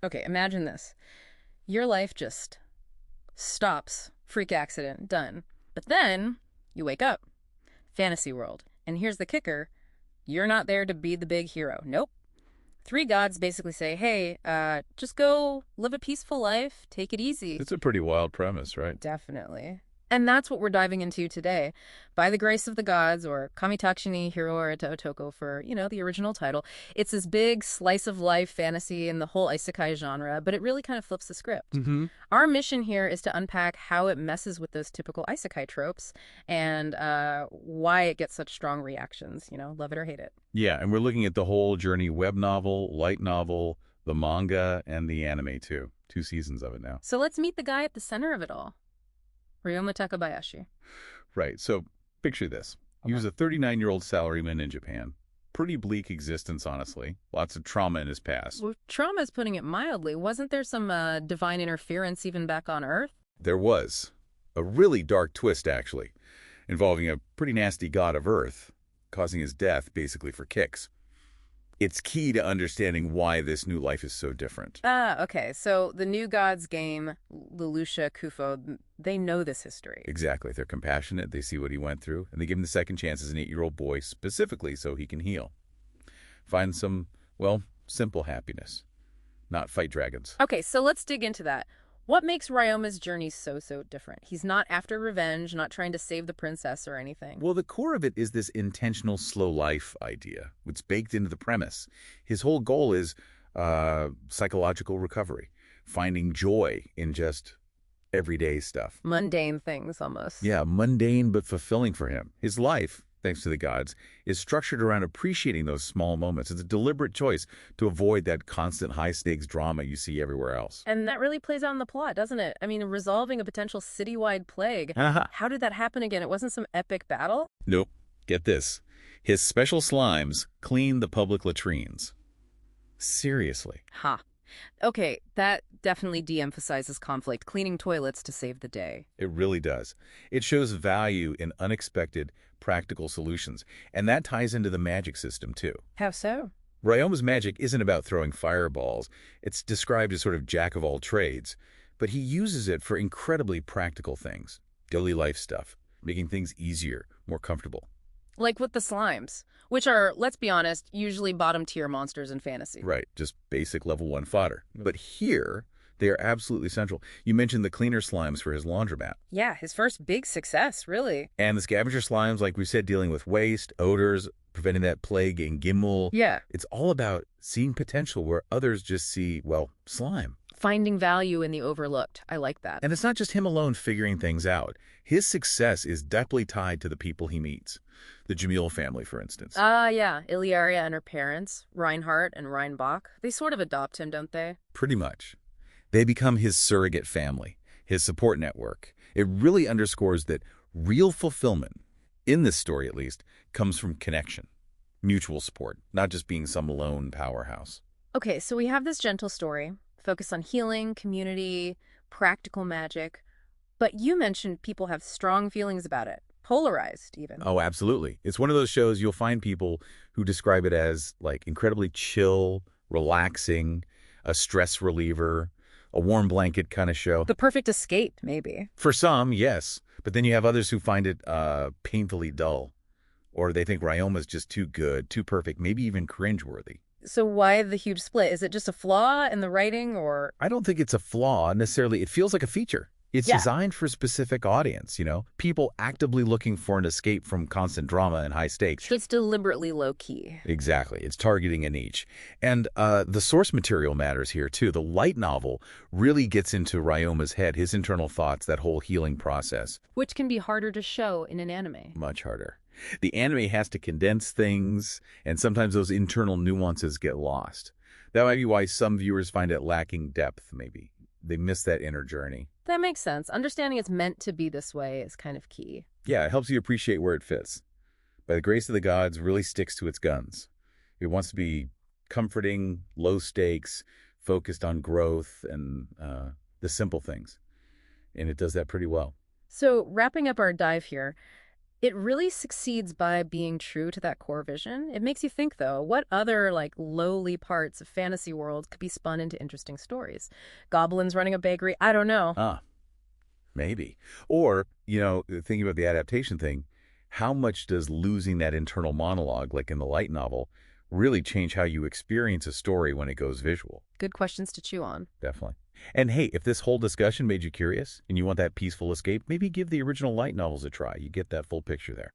Okay, imagine this. Your life just stops, freak accident, done. But then you wake up, fantasy world. And here's the kicker, you're not there to be the big hero. Nope. Three gods basically say, hey, just go live a peaceful life, take it easy. It's a pretty wild premise, right? Definitely. And that's what we're diving into today. By the Grace of the Gods, or Kamitachi ni Hiroara Otoko for, the original title. It's this big slice of life fantasy in the whole isekai genre, but it really kind of flips the script. Mm-hmm. Our mission here is to unpack how it messes with those typical isekai tropes and why it gets such strong reactions, love it or hate it. Yeah, and we're looking at the whole journey, web novel, light novel, the manga, and the anime too. 2 seasons of it now. So let's meet the guy at the center of it all, Ryoma Takabayashi. Right, so picture this. He was a 39-year-old salaryman in Japan. Pretty bleak existence, honestly. Lots of trauma in his past. Well, trauma is putting it mildly. Wasn't there some divine interference even back on Earth? There was a really dark twist, actually, involving a pretty nasty god of Earth, causing his death basically for kicks. It's key to understanding why this new life is so different. Ah, okay. So the New Gods game, Lelouch Kufo, they know this history. Exactly. They're compassionate, they see what he went through, and they give him the second chance as an 8-year-old boy specifically so he can heal. Find some, well, simple happiness. Not fight dragons. Okay, so let's dig into that. What makes Ryoma's journey so different? He's not after revenge, not trying to save the princess or anything. Well, the core of it is this intentional slow life idea. It's baked into the premise. His whole goal is psychological recovery, finding joy in just everyday stuff. Mundane things, almost. Yeah, mundane but fulfilling for him. His life, thanks to the gods, is structured around appreciating those small moments. It's a deliberate choice to avoid that constant high-stakes drama you see everywhere else. And that really plays out in the plot, doesn't it? I mean, resolving a potential citywide plague. How did that happen again? It wasn't some epic battle? Nope. Get this. His special slimes clean the public latrines. Seriously. Ha. Okay, that definitely de-emphasizes conflict, cleaning toilets to save the day. It really does. It shows value in unexpected, practical solutions. And that ties into the magic system, too. How so? Ryoma's magic isn't about throwing fireballs. It's described as sort of jack of all trades. But he uses it for incredibly practical things. Daily life stuff. Making things easier, more comfortable. Like with the slimes, which are, let's be honest, usually bottom-tier monsters in fantasy. Right, just basic level 1 fodder. But here, they are absolutely central. You mentioned the cleaner slimes for his laundromat. Yeah, his first big success, really. And the scavenger slimes, like we said, dealing with waste, odors, preventing that plague in Gimel. Yeah. It's all about seeing potential where others just see, well, slime. Finding value in the overlooked. I like that. And it's not just him alone figuring things out. His success is deeply tied to the people he meets. The Jamil family, for instance. Yeah. Illyria and her parents, Reinhardt and Reinbach, they sort of adopt him, don't they? Pretty much. They become his surrogate family, his support network. It really underscores that real fulfillment, in this story at least, comes from connection, mutual support, not just being some lone powerhouse. Okay, so we have this gentle story, focused on healing, community, practical magic. But you mentioned people have strong feelings about it. Polarized, even. Oh, absolutely. It's one of those shows you'll find people who describe it as, like, incredibly chill, relaxing, a stress reliever, a warm blanket kind of show. The perfect escape, maybe. For some, yes. But then you have others who find it painfully dull. Or they think Ryoma's just too good, too perfect, maybe even cringeworthy. So why the huge split? Is it just a flaw in the writing, or...? I don't think it's a flaw, necessarily. It feels like a feature. It's designed for a specific audience, people actively looking for an escape from constant drama and high stakes. It's deliberately low-key. Exactly. It's targeting a niche. And the source material matters here, too. The light novel really gets into Ryoma's head, his internal thoughts, that whole healing process. Which can be harder to show in an anime. Much harder. The anime has to condense things, and sometimes those internal nuances get lost. That might be why some viewers find it lacking depth, maybe. They miss that inner journey. That makes sense. Understanding it's meant to be this way is kind of key. Yeah, it helps you appreciate where it fits. By the Grace of the Gods really sticks to its guns. It wants to be comforting, low stakes, focused on growth and the simple things. And it does that pretty well. So wrapping up our dive here, It really succeeds by being true to that core vision. It makes you think, though, what other, like, lowly parts of fantasy world could be spun into interesting stories? Goblins running a bakery? I don't know. Ah, maybe. Or, thinking about the adaptation thing, how much does losing that internal monologue, like in the light novel, really change how you experience a story when it goes visual? Good questions to chew on. Definitely. And hey, if this whole discussion made you curious and you want that peaceful escape, maybe give the original light novels a try. You get that full picture there.